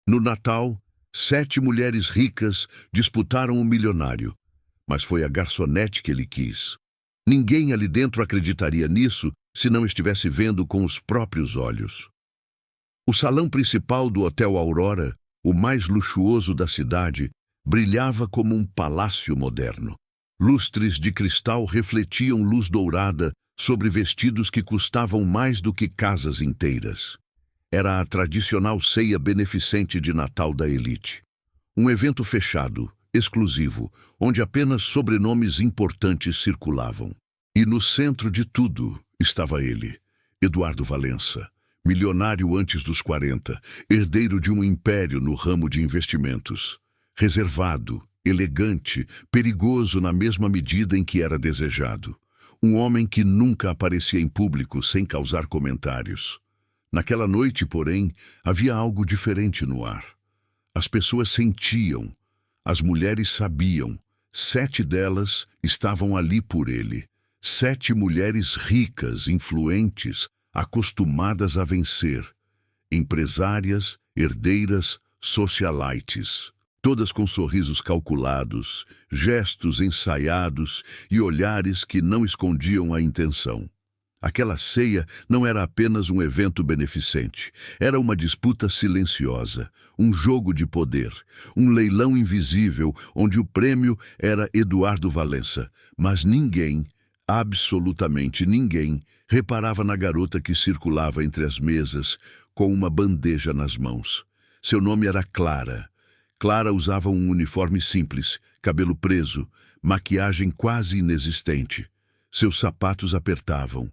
No Natal, 7 mulheres ricas disputaram o milionário, mas foi a garçonete que ele quis. Ninguém ali dentro acreditaria nisso se não estivesse vendo com os próprios olhos. O salão principal do Hotel Aurora, o mais luxuoso da cidade, brilhava como um palácio moderno. Lustres de cristal refletiam luz dourada sobre vestidos que custavam mais do que casas inteiras. Era a tradicional ceia beneficente de Natal da elite. Um evento fechado, exclusivo, onde apenas sobrenomes importantes circulavam. E no centro de tudo estava ele, Eduardo Valença, milionário antes dos 40, herdeiro de um império no ramo de investimentos. Reservado, elegante, perigoso na mesma medida em que era desejado. Um homem que nunca aparecia em público sem causar comentários. Naquela noite, porém, havia algo diferente no ar. As pessoas sentiam, as mulheres sabiam. 7 delas estavam ali por ele. 7 mulheres ricas, influentes, acostumadas a vencer. Empresárias, herdeiras, socialites. Todas com sorrisos calculados, gestos ensaiados e olhares que não escondiam a intenção. Aquela ceia não era apenas um evento beneficente, era uma disputa silenciosa, um jogo de poder, um leilão invisível onde o prêmio era Eduardo Valença, mas ninguém, absolutamente ninguém, reparava na garota que circulava entre as mesas com uma bandeja nas mãos. Seu nome era Clara. Clara usava um uniforme simples, cabelo preso, maquiagem quase inexistente. Seus sapatos apertavam.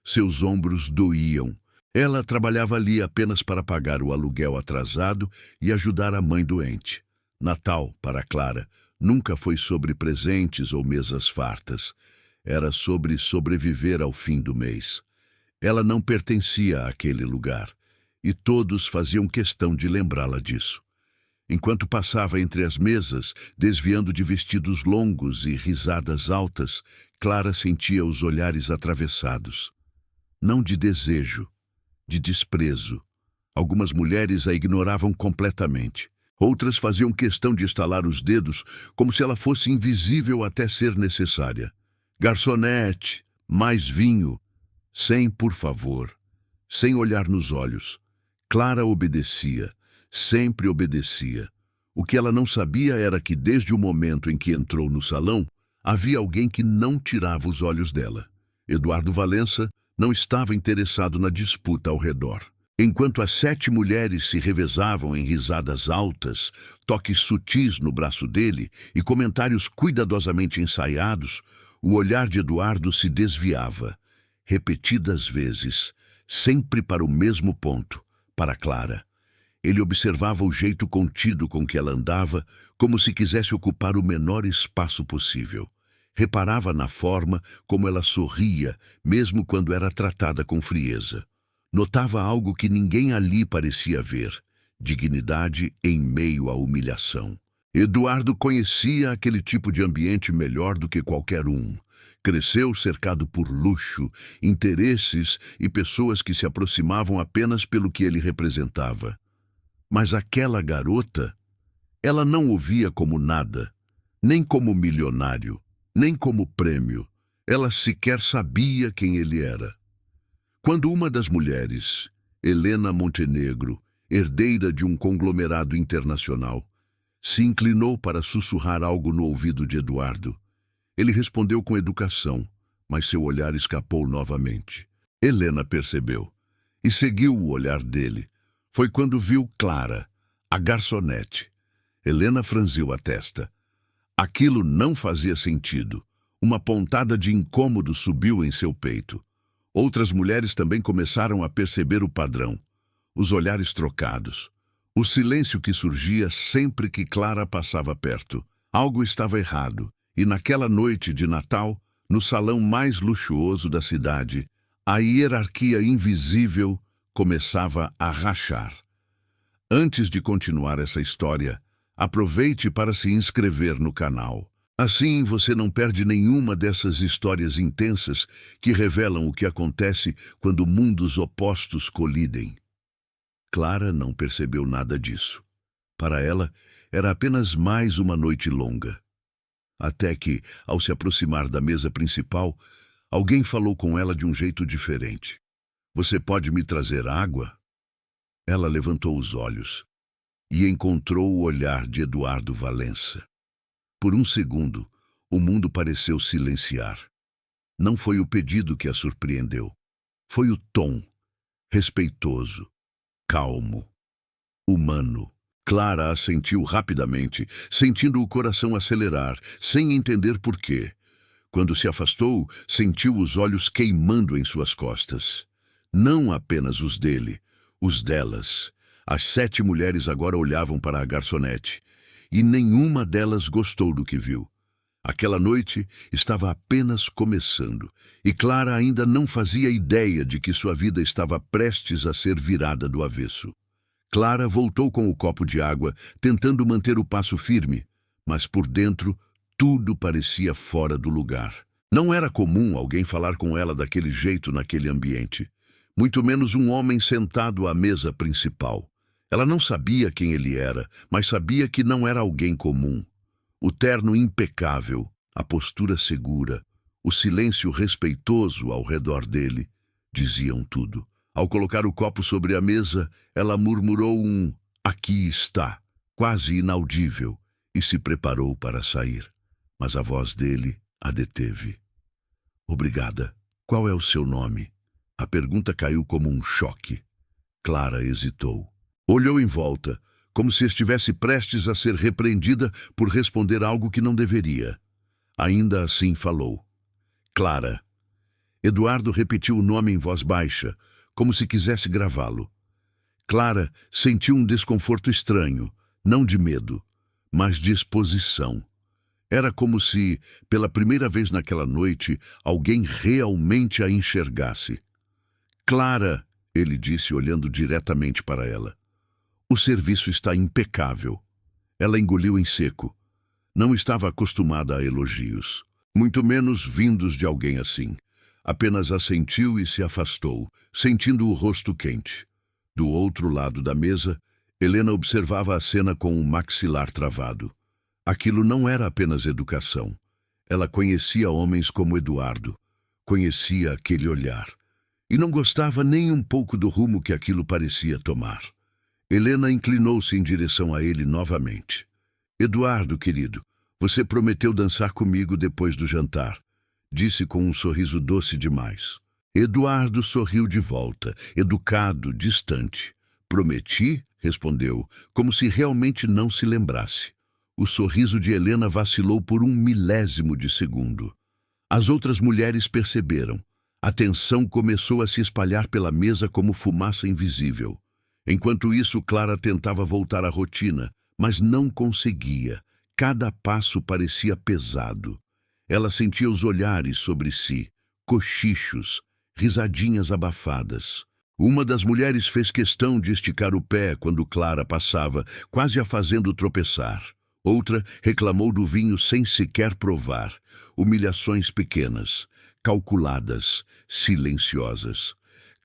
Seus ombros doíam. Ela trabalhava ali apenas para pagar o aluguel atrasado e ajudar a mãe doente. Natal, para Clara, nunca foi sobre presentes ou mesas fartas. Era sobre sobreviver ao fim do mês. Ela não pertencia àquele lugar, e todos faziam questão de lembrá-la disso. Enquanto passava entre as mesas, desviando de vestidos longos e risadas altas, Clara sentia os olhares atravessados. Não de desejo, de desprezo. Algumas mulheres a ignoravam completamente. Outras faziam questão de estalar os dedos como se ela fosse invisível até ser necessária. Garçonete, mais vinho. Sem, por favor. Sem olhar nos olhos. Clara obedecia. Sempre obedecia. O que ela não sabia era que desde o momento em que entrou no salão, havia alguém que não tirava os olhos dela. Eduardo Valença não estava interessado na disputa ao redor. Enquanto as 7 mulheres se revezavam em risadas altas, toques sutis no braço dele e comentários cuidadosamente ensaiados, o olhar de Eduardo se desviava, repetidas vezes, sempre para o mesmo ponto, para Clara. Ele observava o jeito contido com que ela andava, como se quisesse ocupar o menor espaço possível. Reparava na forma como ela sorria, mesmo quando era tratada com frieza. Notava algo que ninguém ali parecia ver: dignidade em meio à humilhação. Eduardo conhecia aquele tipo de ambiente melhor do que qualquer um. Cresceu cercado por luxo, interesses e pessoas que se aproximavam apenas pelo que ele representava. Mas aquela garota, ela não o via como nada, nem como milionário, nem como prêmio. Ela sequer sabia quem ele era. Quando uma das mulheres, Helena Montenegro, herdeira de um conglomerado internacional, se inclinou para sussurrar algo no ouvido de Eduardo, ele respondeu com educação, mas seu olhar escapou novamente. Helena percebeu e seguiu o olhar dele. Foi quando viu Clara, a garçonete. Helena franziu a testa. Aquilo não fazia sentido. Uma pontada de incômodo subiu em seu peito. Outras mulheres também começaram a perceber o padrão. Os olhares trocados. O silêncio que surgia sempre que Clara passava perto. Algo estava errado. E naquela noite de Natal, no salão mais luxuoso da cidade, a hierarquia invisível começava a rachar. Antes de continuar essa história, aproveite para se inscrever no canal. Assim você não perde nenhuma dessas histórias intensas que revelam o que acontece quando mundos opostos colidem. Clara não percebeu nada disso. Para ela, era apenas mais uma noite longa. Até que, ao se aproximar da mesa principal, alguém falou com ela de um jeito diferente. Você pode me trazer água? Ela levantou os olhos e encontrou o olhar de Eduardo Valença. Por um segundo, o mundo pareceu silenciar. Não foi o pedido que a surpreendeu. Foi o tom, respeitoso, calmo, humano. Clara assentiu rapidamente, sentindo o coração acelerar, sem entender por quê. Quando se afastou, sentiu os olhos queimando em suas costas. Não apenas os dele, os delas. As 7 mulheres agora olhavam para a garçonete, e nenhuma delas gostou do que viu. Aquela noite estava apenas começando, e Clara ainda não fazia ideia de que sua vida estava prestes a ser virada do avesso. Clara voltou com o copo de água, tentando manter o passo firme, mas por dentro tudo parecia fora do lugar. Não era comum alguém falar com ela daquele jeito naquele ambiente, muito menos um homem sentado à mesa principal. Ela não sabia quem ele era, mas sabia que não era alguém comum. O terno impecável, a postura segura, o silêncio respeitoso ao redor dele, diziam tudo. Ao colocar o copo sobre a mesa, ela murmurou um "aqui está", quase inaudível, e se preparou para sair. Mas a voz dele a deteve. "Obrigada. Qual é o seu nome?" A pergunta caiu como um choque. Clara hesitou. Olhou em volta, como se estivesse prestes a ser repreendida por responder algo que não deveria. Ainda assim falou. "Clara." Eduardo repetiu o nome em voz baixa, como se quisesse gravá-lo. Clara sentiu um desconforto estranho, não de medo, mas de exposição. Era como se, pela primeira vez naquela noite, alguém realmente a enxergasse. "Clara", ele disse olhando diretamente para ela. "O serviço está impecável." Ela engoliu em seco. Não estava acostumada a elogios, muito menos vindos de alguém assim. Apenas assentiu e se afastou, sentindo o rosto quente. Do outro lado da mesa, Helena observava a cena com o maxilar travado. Aquilo não era apenas educação. Ela conhecia homens como Eduardo, conhecia aquele olhar, e não gostava nem um pouco do rumo que aquilo parecia tomar. Helena inclinou-se em direção a ele novamente. "Eduardo, querido, você prometeu dançar comigo depois do jantar", disse com um sorriso doce demais. Eduardo sorriu de volta, educado, distante. "Prometi?", respondeu, como se realmente não se lembrasse. O sorriso de Helena vacilou por 1 milésimo de segundo. As outras mulheres perceberam. A tensão começou a se espalhar pela mesa como fumaça invisível. Enquanto isso, Clara tentava voltar à rotina, mas não conseguia. Cada passo parecia pesado. Ela sentia os olhares sobre si, cochichos, risadinhas abafadas. Uma das mulheres fez questão de esticar o pé quando Clara passava, quase a fazendo tropeçar. Outra reclamou do vinho sem sequer provar. Humilhações pequenas, calculadas, silenciosas.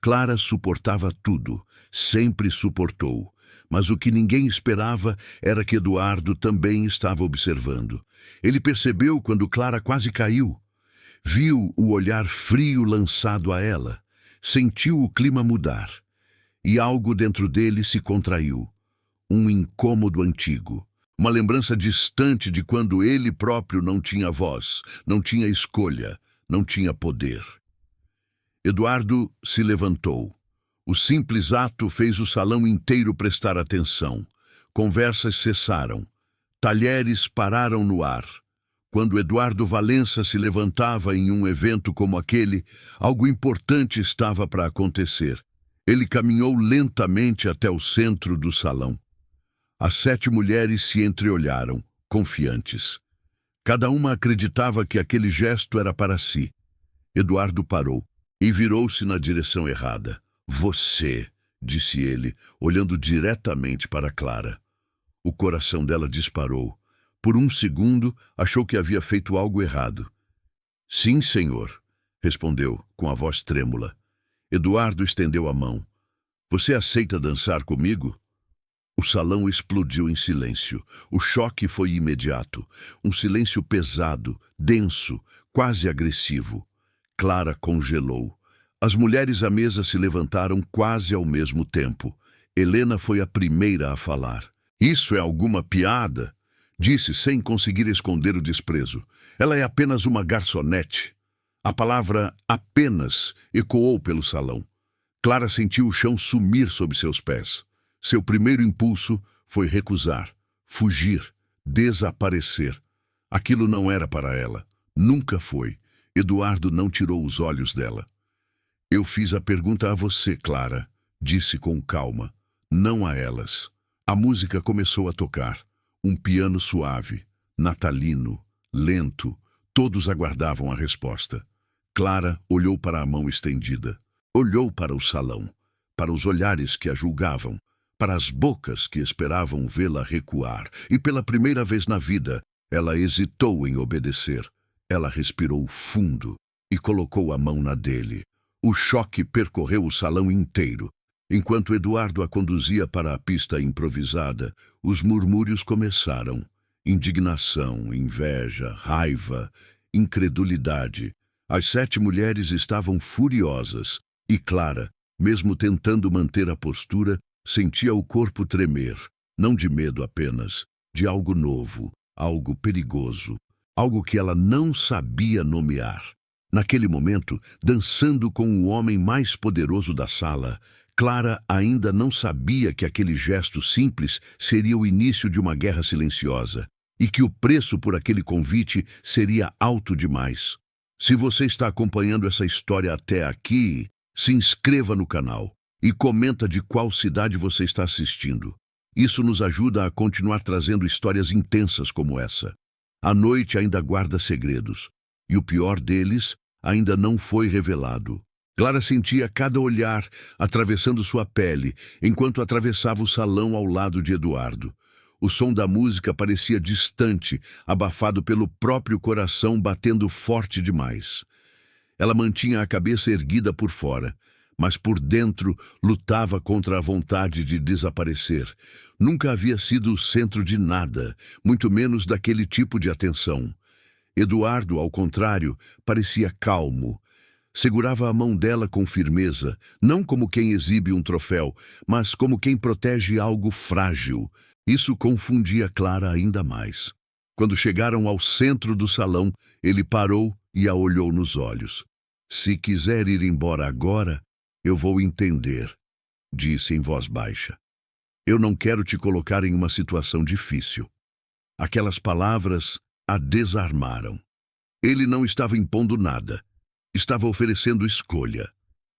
Clara suportava tudo, sempre suportou. Mas o que ninguém esperava era que Eduardo também estava observando. Ele percebeu quando Clara quase caiu. Viu o olhar frio lançado a ela. Sentiu o clima mudar. E algo dentro dele se contraiu. Um incômodo antigo. Uma lembrança distante de quando ele próprio não tinha voz, não tinha escolha, não tinha poder. Eduardo se levantou. O simples ato fez o salão inteiro prestar atenção. Conversas cessaram. Talheres pararam no ar. Quando Eduardo Valença se levantava em um evento como aquele, algo importante estava para acontecer. Ele caminhou lentamente até o centro do salão. As 7 mulheres se entreolharam, confiantes. Cada uma acreditava que aquele gesto era para si. Eduardo parou e virou-se na direção errada. "Você", disse ele, olhando diretamente para Clara. O coração dela disparou. Por um segundo, achou que havia feito algo errado. "Sim, senhor", respondeu, com a voz trêmula. Eduardo estendeu a mão. "Você aceita dançar comigo?" O salão explodiu em silêncio. O choque foi imediato. Um silêncio pesado, denso, quase agressivo. Clara congelou. As mulheres à mesa se levantaram quase ao mesmo tempo. Helena foi a primeira a falar. "Isso é alguma piada?" Disse sem conseguir esconder o desprezo. "Ela é apenas uma garçonete." A palavra "apenas" ecoou pelo salão. Clara sentiu o chão sumir sob seus pés. Seu primeiro impulso foi recusar, fugir, desaparecer. Aquilo não era para ela. Nunca foi. Eduardo não tirou os olhos dela. "Eu fiz a pergunta a você, Clara", disse com calma. "Não a elas." A música começou a tocar. Um piano suave, natalino, lento. Todos aguardavam a resposta. Clara olhou para a mão estendida. Olhou para o salão, para os olhares que a julgavam, para as bocas que esperavam vê-la recuar. E pela primeira vez na vida, ela hesitou em obedecer. Ela respirou fundo e colocou a mão na dele. O choque percorreu o salão inteiro. Enquanto Eduardo a conduzia para a pista improvisada, os murmúrios começaram. Indignação, inveja, raiva, incredulidade. As 7 mulheres estavam furiosas e Clara, mesmo tentando manter a postura, sentia o corpo tremer, não de medo apenas, de algo novo, algo perigoso, algo que ela não sabia nomear. Naquele momento, dançando com o homem mais poderoso da sala, Clara ainda não sabia que aquele gesto simples seria o início de uma guerra silenciosa e que o preço por aquele convite seria alto demais. Se você está acompanhando essa história até aqui, se inscreva no canal e comenta de qual cidade você está assistindo. Isso nos ajuda a continuar trazendo histórias intensas como essa. A noite ainda guarda segredos, e o pior deles ainda não foi revelado. Clara sentia cada olhar atravessando sua pele, enquanto atravessava o salão ao lado de Eduardo. O som da música parecia distante, abafado pelo próprio coração batendo forte demais. Ela mantinha a cabeça erguida por fora, mas por dentro lutava contra a vontade de desaparecer. Nunca havia sido o centro de nada, muito menos daquele tipo de atenção. Eduardo, ao contrário, parecia calmo. Segurava a mão dela com firmeza, não como quem exibe um troféu, mas como quem protege algo frágil. Isso confundia Clara ainda mais. Quando chegaram ao centro do salão, ele parou e a olhou nos olhos. "Se quiser ir embora agora, eu vou entender", disse em voz baixa. "Eu não quero te colocar em uma situação difícil." Aquelas palavras a desarmaram. Ele não estava impondo nada. Estava oferecendo escolha.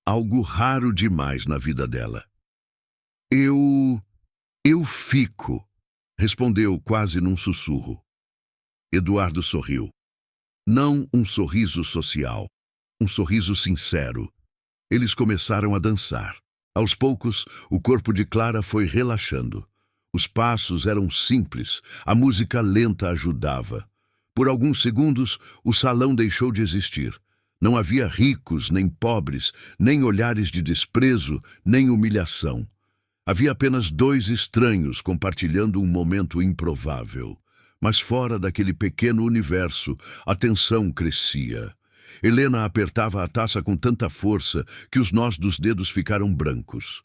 Algo raro demais na vida dela. Eu fico", respondeu quase num sussurro. Eduardo sorriu. Não um sorriso social, um sorriso sincero. Eles começaram a dançar. Aos poucos, o corpo de Clara foi relaxando. Os passos eram simples, a música lenta ajudava. Por alguns segundos, o salão deixou de existir. Não havia ricos, nem pobres, nem olhares de desprezo, nem humilhação. Havia apenas 2 estranhos compartilhando um momento improvável. Mas fora daquele pequeno universo, a tensão crescia. Helena apertava a taça com tanta força que os nós dos dedos ficaram brancos.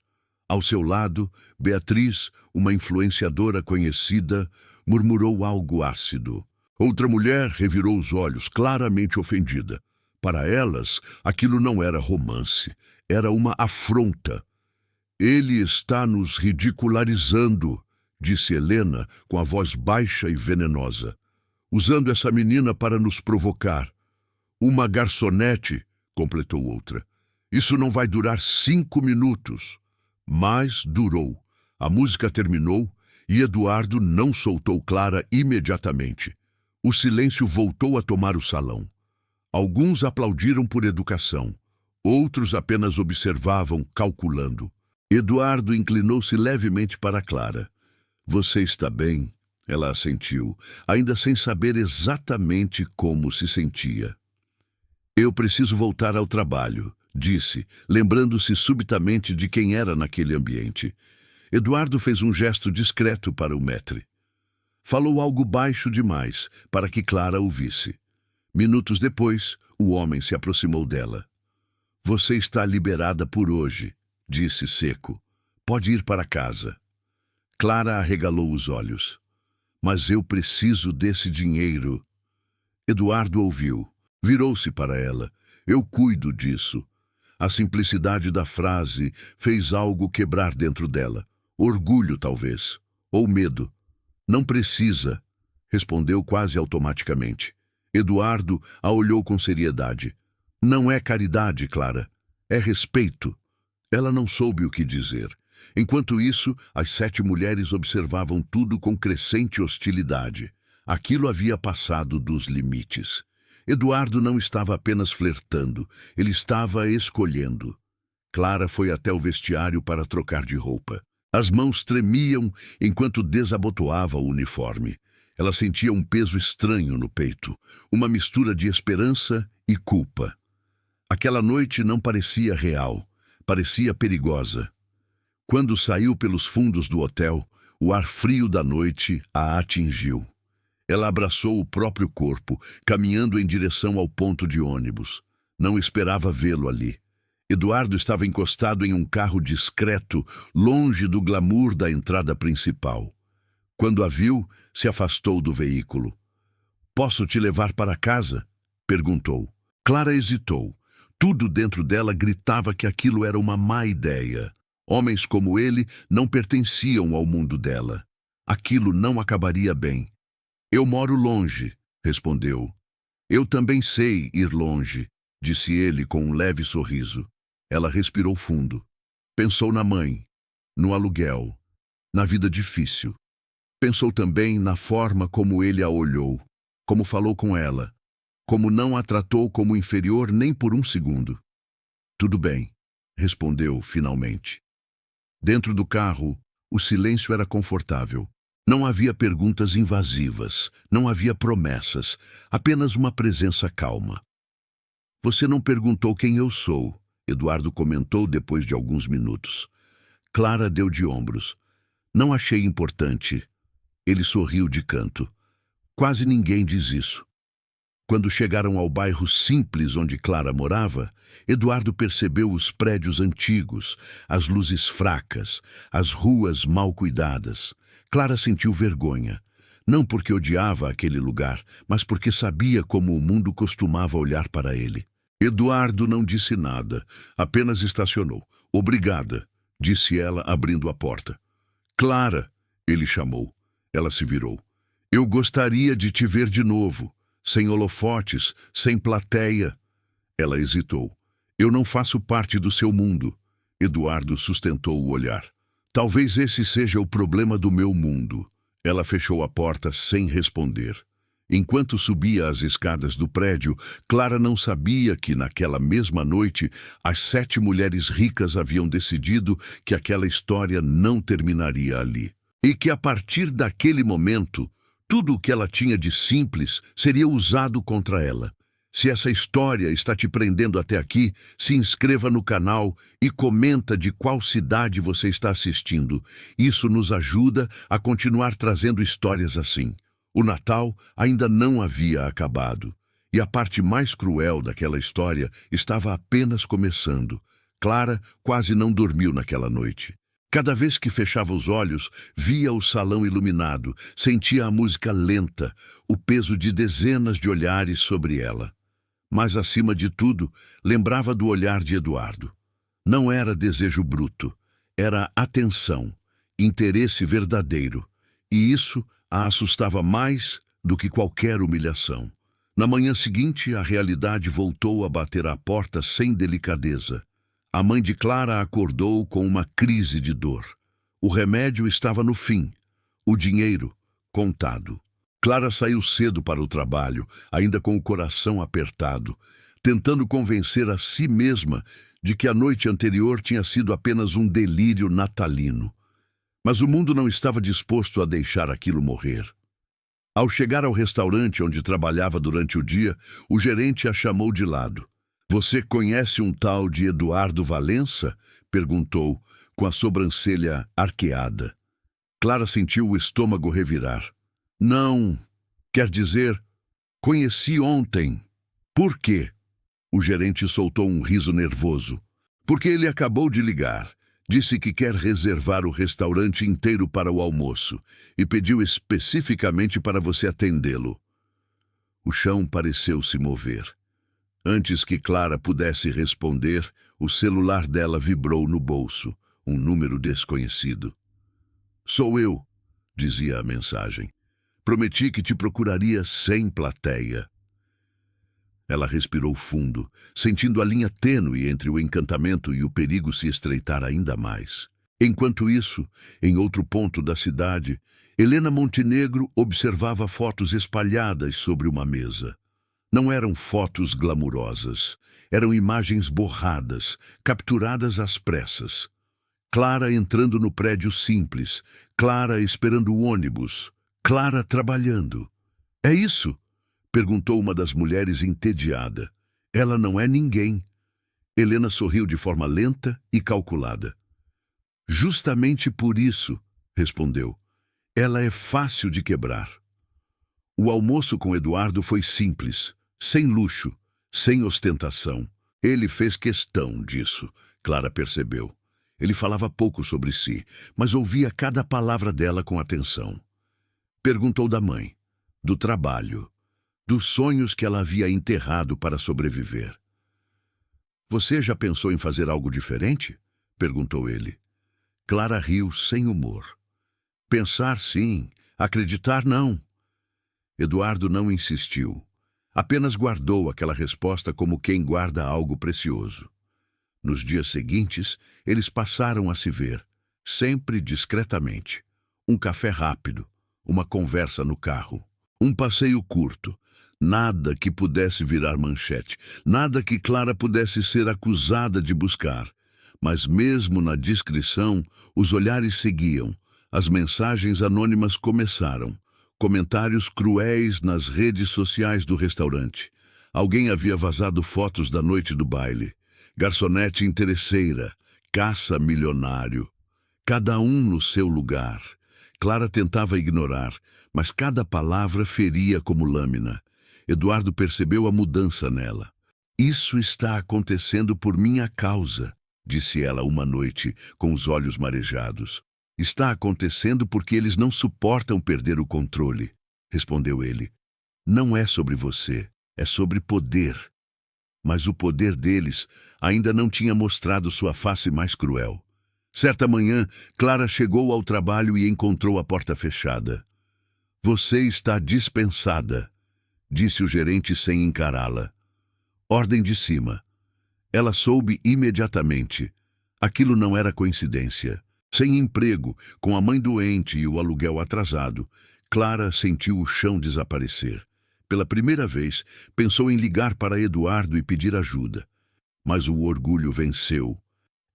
Ao seu lado, Beatriz, uma influenciadora conhecida, murmurou algo ácido. Outra mulher revirou os olhos, claramente ofendida. Para elas, aquilo não era romance, era uma afronta. "Ele está nos ridicularizando", disse Helena com a voz baixa e venenosa. "Usando essa menina para nos provocar." "Uma garçonete", completou outra. "Isso não vai durar 5 minutos." Mas durou. A música terminou e Eduardo não soltou Clara imediatamente. O silêncio voltou a tomar o salão. Alguns aplaudiram por educação. Outros apenas observavam, calculando. Eduardo inclinou-se levemente para Clara. "Você está bem?" Ela assentiu, ainda sem saber exatamente como se sentia. "Eu preciso voltar ao trabalho", disse, lembrando-se subitamente de quem era naquele ambiente. Eduardo fez um gesto discreto para o maître. Falou algo baixo demais para que Clara ouvisse. Minutos depois, o homem se aproximou dela. Você está liberada por hoje, disse seco. Pode ir para casa. Clara arregalou os olhos. Mas eu preciso desse dinheiro. Eduardo ouviu. Virou-se para ela. Eu cuido disso. A simplicidade da frase fez algo quebrar dentro dela. Orgulho, talvez. Ou medo. Não precisa, respondeu quase automaticamente. Eduardo a olhou com seriedade. Não é caridade, Clara. É respeito. Ela não soube o que dizer. Enquanto isso, as 7 mulheres observavam tudo com crescente hostilidade. Aquilo havia passado dos limites. Eduardo não estava apenas flertando, ele estava escolhendo. Clara foi até o vestiário para trocar de roupa. As mãos tremiam enquanto desabotoava o uniforme. Ela sentia um peso estranho no peito, uma mistura de esperança e culpa. Aquela noite não parecia real, parecia perigosa. Quando saiu pelos fundos do hotel, o ar frio da noite a atingiu. Ela abraçou o próprio corpo, caminhando em direção ao ponto de ônibus. Não esperava vê-lo ali. Eduardo estava encostado em um carro discreto, longe do glamour da entrada principal. Quando a viu, se afastou do veículo. Posso te levar para casa? Perguntou. Clara hesitou. Tudo dentro dela gritava que aquilo era uma má ideia. Homens como ele não pertenciam ao mundo dela. Aquilo não acabaria bem. Eu moro longe, respondeu. Eu também sei ir longe, disse ele com um leve sorriso. Ela respirou fundo. Pensou na mãe, no aluguel, na vida difícil. Pensou também na forma como ele a olhou, como falou com ela, como não a tratou como inferior nem por um segundo. Tudo bem, respondeu finalmente. Dentro do carro, o silêncio era confortável. Não havia perguntas invasivas, não havia promessas, apenas uma presença calma. Você não perguntou quem eu sou, Eduardo comentou depois de alguns minutos. Clara deu de ombros. Não achei importante. Ele sorriu de canto. Quase ninguém diz isso. Quando chegaram ao bairro simples onde Clara morava, Eduardo percebeu os prédios antigos, as luzes fracas, as ruas mal cuidadas. Clara sentiu vergonha. Não porque odiava aquele lugar, mas porque sabia como o mundo costumava olhar para ele. Eduardo não disse nada, apenas estacionou. Obrigada, disse ela, abrindo a porta. Clara, ele chamou. Ela se virou. Eu gostaria de te ver de novo, sem holofotes, sem plateia. Ela hesitou. Eu não faço parte do seu mundo. Eduardo sustentou o olhar. Talvez esse seja o problema do meu mundo. Ela fechou a porta sem responder. Enquanto subia as escadas do prédio, Clara não sabia que, naquela mesma noite, as 7 mulheres ricas haviam decidido que aquela história não terminaria ali. E que, a partir daquele momento, tudo o que ela tinha de simples seria usado contra ela. Se essa história está te prendendo até aqui, se inscreva no canal e comenta de qual cidade você está assistindo. Isso nos ajuda a continuar trazendo histórias assim. O Natal ainda não havia acabado, e a parte mais cruel daquela história estava apenas começando. Clara quase não dormiu naquela noite. Cada vez que fechava os olhos, via o salão iluminado, sentia a música lenta, o peso de dezenas de olhares sobre ela. Mas, acima de tudo, lembrava do olhar de Eduardo. Não era desejo bruto, era atenção, interesse verdadeiro, e isso a assustava mais do que qualquer humilhação. Na manhã seguinte, a realidade voltou a bater à porta sem delicadeza. A mãe de Clara acordou com uma crise de dor. O remédio estava no fim, o dinheiro contado. Clara saiu cedo para o trabalho, ainda com o coração apertado, tentando convencer a si mesma de que a noite anterior tinha sido apenas um delírio natalino. Mas o mundo não estava disposto a deixar aquilo morrer. Ao chegar ao restaurante onde trabalhava durante o dia, o gerente a chamou de lado. Você conhece um tal de Eduardo Valença? Perguntou, com a sobrancelha arqueada. Clara sentiu o estômago revirar. Não, quer dizer, conheci ontem. Por quê? O gerente soltou um riso nervoso. Porque ele acabou de ligar. Disse que quer reservar o restaurante inteiro para o almoço e pediu especificamente para você atendê-lo. O chão pareceu se mover. Antes que Clara pudesse responder, o celular dela vibrou no bolso, um número desconhecido. Sou eu, dizia a mensagem. Prometi que te procuraria sem plateia. Ela respirou fundo, sentindo a linha tênue entre o encantamento e o perigo se estreitar ainda mais. Enquanto isso, em outro ponto da cidade, Helena Montenegro observava fotos espalhadas sobre uma mesa. Não eram fotos glamurosas, eram imagens borradas, capturadas às pressas. Clara entrando no prédio simples, Clara esperando o ônibus, Clara trabalhando. É isso? Perguntou uma das mulheres entediada. Ela não é ninguém. Helena sorriu de forma lenta e calculada. Justamente por isso, respondeu. Ela é fácil de quebrar. O almoço com Eduardo foi simples, sem luxo, sem ostentação. Ele fez questão disso, Clara percebeu. Ele falava pouco sobre si, mas ouvia cada palavra dela com atenção. Perguntou da mãe, do trabalho, dos sonhos que ela havia enterrado para sobreviver. Você já pensou em fazer algo diferente? Perguntou ele. Clara riu sem humor. Pensar sim, acreditar não. Eduardo não insistiu. Apenas guardou aquela resposta como quem guarda algo precioso. Nos dias seguintes, eles passaram a se ver, sempre discretamente. Um café rápido, uma conversa no carro, um passeio curto. Nada que pudesse virar manchete, nada que Clara pudesse ser acusada de buscar. Mas mesmo na discrição, os olhares seguiam, as mensagens anônimas começaram, comentários cruéis nas redes sociais do restaurante. Alguém havia vazado fotos da noite do baile. Garçonete interesseira, caça milionário. Cada um no seu lugar. Clara tentava ignorar, mas cada palavra feria como lâmina. Eduardo percebeu a mudança nela. Isso está acontecendo por minha causa, disse ela uma noite, com os olhos marejados. Está acontecendo porque eles não suportam perder o controle, respondeu ele. Não é sobre você, é sobre poder. Mas o poder deles ainda não tinha mostrado sua face mais cruel. Certa manhã, Clara chegou ao trabalho e encontrou a porta fechada. Você está dispensada, disse o gerente sem encará-la. Ordem de cima. Ela soube imediatamente. Aquilo não era coincidência. Sem emprego, com a mãe doente e o aluguel atrasado, Clara sentiu o chão desaparecer. Pela primeira vez, pensou em ligar para Eduardo e pedir ajuda. Mas o orgulho venceu.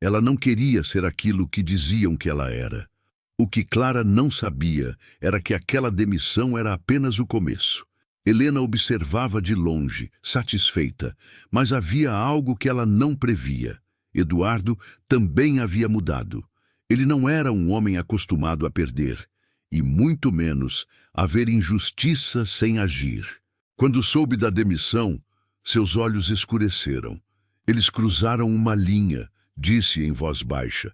Ela não queria ser aquilo que diziam que ela era. O que Clara não sabia era que aquela demissão era apenas o começo. Helena observava de longe, satisfeita, mas havia algo que ela não previa. Eduardo também havia mudado. Ele não era um homem acostumado a perder, e muito menos a ver injustiça sem agir. Quando soube da demissão, seus olhos escureceram. Eles cruzaram uma linha, disse em voz baixa.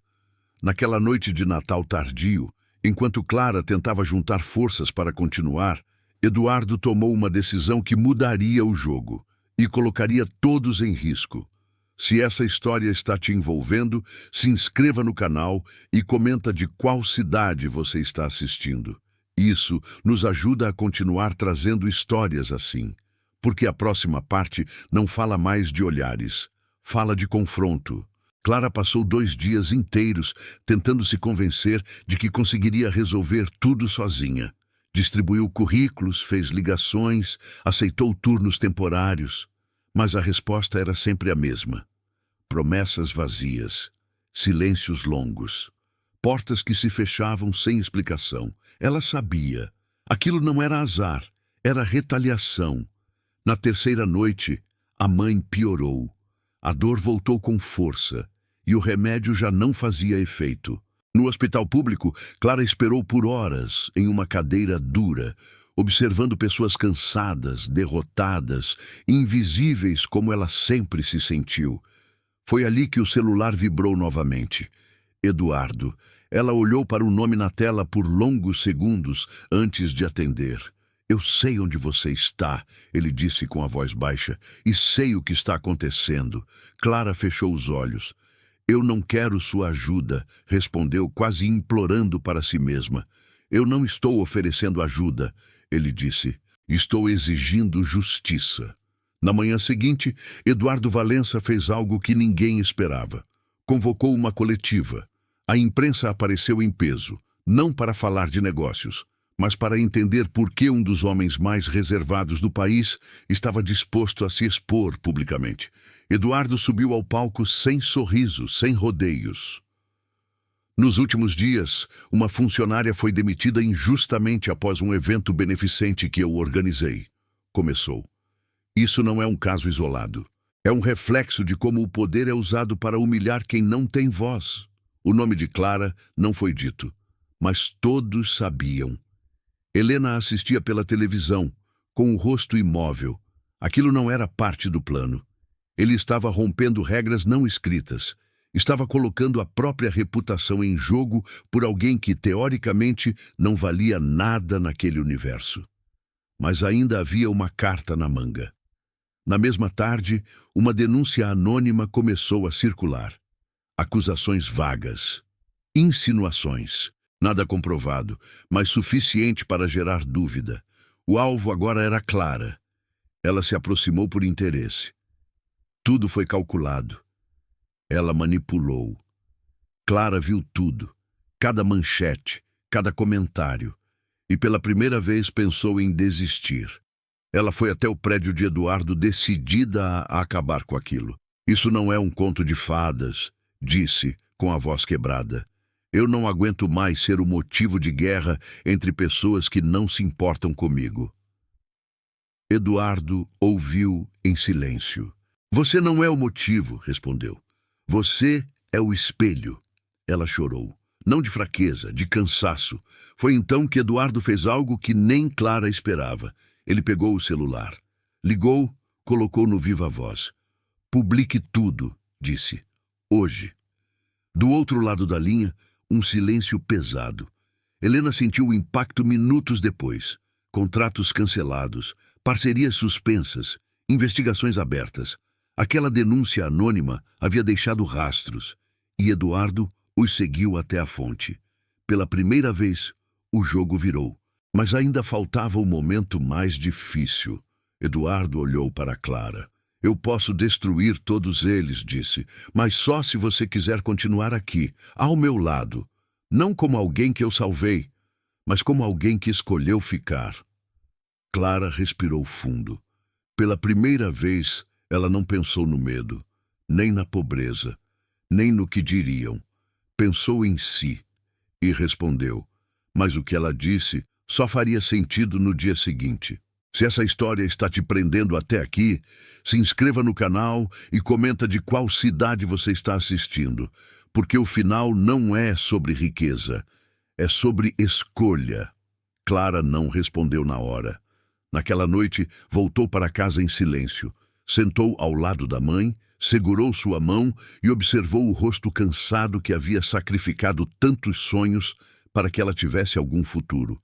Naquela noite de Natal tardio, enquanto Clara tentava juntar forças para continuar, Eduardo tomou uma decisão que mudaria o jogo e colocaria todos em risco. Se essa história está te envolvendo, se inscreva no canal e comenta de qual cidade você está assistindo. Isso nos ajuda a continuar trazendo histórias assim, porque a próxima parte não fala mais de olhares, fala de confronto. Clara passou 2 dias inteiros tentando se convencer de que conseguiria resolver tudo sozinha. Distribuiu currículos, fez ligações, aceitou turnos temporários, mas a resposta era sempre a mesma. Promessas vazias, silêncios longos, portas que se fechavam sem explicação. Ela sabia. Aquilo não era azar, era retaliação. Na 3ª noite, a mãe piorou. A dor voltou com força, e o remédio já não fazia efeito. No hospital público, Clara esperou por horas em uma cadeira dura, observando pessoas cansadas, derrotadas, invisíveis como ela sempre se sentiu. Foi ali que o celular vibrou novamente. Eduardo. Ela olhou para o nome na tela por longos segundos antes de atender. Eu sei onde você está, ele disse com a voz baixa, e sei o que está acontecendo. Clara fechou os olhos. Eu não quero sua ajuda, respondeu quase implorando para si mesma. Eu não estou oferecendo ajuda, ele disse. Estou exigindo justiça. Na manhã seguinte, Eduardo Valença fez algo que ninguém esperava. Convocou uma coletiva. A imprensa apareceu em peso, não para falar de negócios, mas para entender por que um dos homens mais reservados do país estava disposto a se expor publicamente. Eduardo subiu ao palco sem sorriso, sem rodeios. Nos últimos dias, uma funcionária foi demitida injustamente após um evento beneficente que eu organizei. Começou. Isso não é um caso isolado. É um reflexo de como o poder é usado para humilhar quem não tem voz. O nome de Clara não foi dito, mas todos sabiam. Helena assistia pela televisão, com o rosto imóvel. Aquilo não era parte do plano. Ele estava rompendo regras não escritas. Estava colocando a própria reputação em jogo por alguém que, teoricamente, não valia nada naquele universo. Mas ainda havia uma carta na manga. Na mesma tarde, uma denúncia anônima começou a circular. Acusações vagas, insinuações, nada comprovado, mas suficiente para gerar dúvida. O alvo agora era Clara. Ela se aproximou por interesse. Tudo foi calculado. Ela manipulou. Clara viu tudo, cada manchete, cada comentário, e pela primeira vez pensou em desistir. Ela foi até o prédio de Eduardo decidida a acabar com aquilo. Isso não é um conto de fadas, disse, com a voz quebrada. Eu não aguento mais ser o motivo de guerra entre pessoas que não se importam comigo. Eduardo ouviu em silêncio. Você não é o motivo, respondeu. Você é o espelho. Ela chorou. Não de fraqueza, de cansaço. Foi então que Eduardo fez algo que nem Clara esperava. Ele pegou o celular. Ligou, colocou no viva voz. Publique tudo, disse. Hoje. Do outro lado da linha, um silêncio pesado. Helena sentiu o impacto minutos depois. Contratos cancelados, parcerias suspensas, investigações abertas. Aquela denúncia anônima havia deixado rastros, e Eduardo os seguiu até a fonte. Pela primeira vez, o jogo virou. Mas ainda faltava o momento mais difícil. Eduardo olhou para Clara. Eu posso destruir todos eles, disse, mas só se você quiser continuar aqui, ao meu lado. Não como alguém que eu salvei, mas como alguém que escolheu ficar. Clara respirou fundo. Pela primeira vez, ela não pensou no medo, nem na pobreza, nem no que diriam. Pensou em si e respondeu, mas o que ela disse só faria sentido no dia seguinte. Se essa história está te prendendo até aqui, se inscreva no canal e comenta de qual cidade você está assistindo, porque o final não é sobre riqueza, é sobre escolha. Clara não respondeu na hora. Naquela noite, voltou para casa em silêncio, sentou ao lado da mãe, segurou sua mão e observou o rosto cansado que havia sacrificado tantos sonhos para que ela tivesse algum futuro.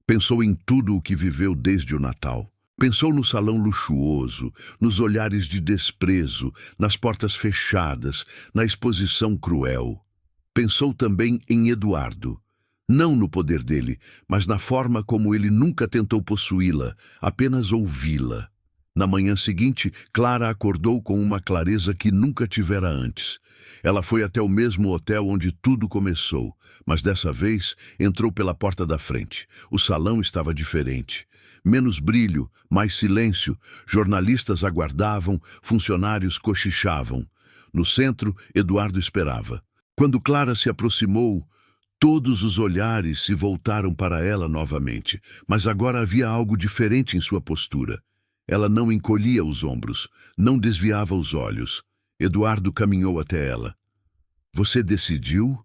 Pensou em tudo o que viveu desde o Natal. Pensou no salão luxuoso, nos olhares de desprezo, nas portas fechadas, na exposição cruel. Pensou também em Eduardo. Não no poder dele, mas na forma como ele nunca tentou possuí-la, apenas ouvi-la. Na manhã seguinte, Clara acordou com uma clareza que nunca tivera antes. Ela foi até o mesmo hotel onde tudo começou, mas dessa vez entrou pela porta da frente. O salão estava diferente. Menos brilho, mais silêncio, jornalistas aguardavam, funcionários cochichavam. No centro, Eduardo esperava. Quando Clara se aproximou, todos os olhares se voltaram para ela novamente, mas agora havia algo diferente em sua postura. Ela não encolhia os ombros, não desviava os olhos. Eduardo caminhou até ela. Você decidiu?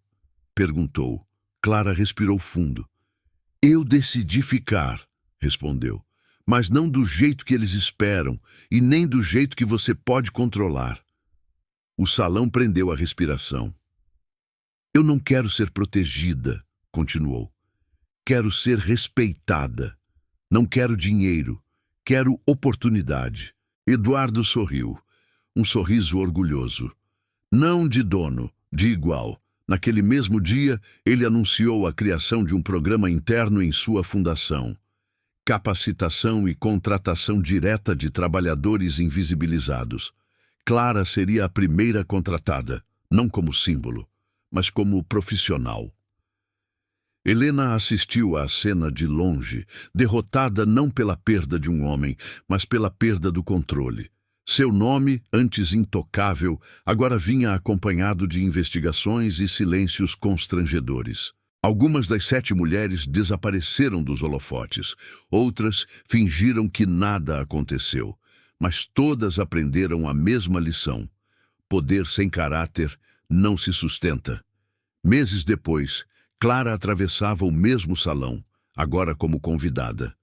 Perguntou. Clara respirou fundo. Eu decidi ficar, respondeu. Mas não do jeito que eles esperam e nem do jeito que você pode controlar. O salão prendeu a respiração. Eu não quero ser protegida, continuou. Quero ser respeitada. Não quero dinheiro. Quero oportunidade. Eduardo sorriu. Um sorriso orgulhoso. Não de dono, de igual. Naquele mesmo dia, ele anunciou a criação de um programa interno em sua fundação. Capacitação e contratação direta de trabalhadores invisibilizados. Clara seria a primeira contratada, não como símbolo, mas como profissional. Helena assistiu à cena de longe, derrotada não pela perda de um homem, mas pela perda do controle. Seu nome, antes intocável, agora vinha acompanhado de investigações e silêncios constrangedores. Algumas das 7 mulheres desapareceram dos holofotes, outras fingiram que nada aconteceu, mas todas aprenderam a mesma lição. Poder sem caráter não se sustenta. Meses depois, Clara atravessava o mesmo salão, agora como convidada.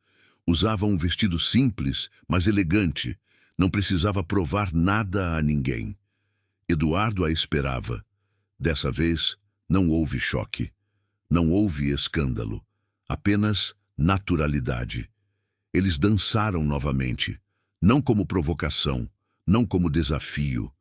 Usava um vestido simples, mas elegante. Não precisava provar nada a ninguém. Eduardo a esperava. Dessa vez, não houve choque. Não houve escândalo. Apenas naturalidade. Eles dançaram novamente. Não como provocação, não como desafio,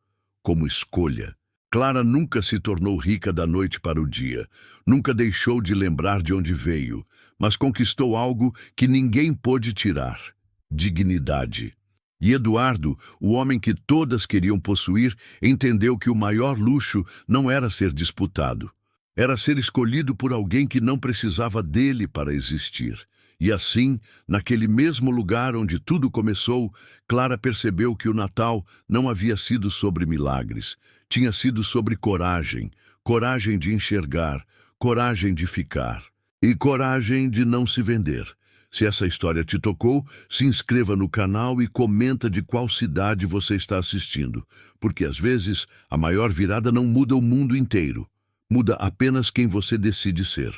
como escolha. Clara nunca se tornou rica da noite para o dia. Nunca deixou de lembrar de onde veio, mas conquistou algo que ninguém pôde tirar: dignidade. E Eduardo, o homem que todas queriam possuir, entendeu que o maior luxo não era ser disputado. Era ser escolhido por alguém que não precisava dele para existir. E assim, naquele mesmo lugar onde tudo começou, Clara percebeu que o Natal não havia sido sobre milagres. Tinha sido sobre coragem. Coragem de enxergar, coragem de ficar. E coragem de não se vender. Se essa história te tocou, se inscreva no canal e comenta de qual cidade você está assistindo. Porque às vezes, a maior virada não muda o mundo inteiro. Muda apenas quem você decide ser.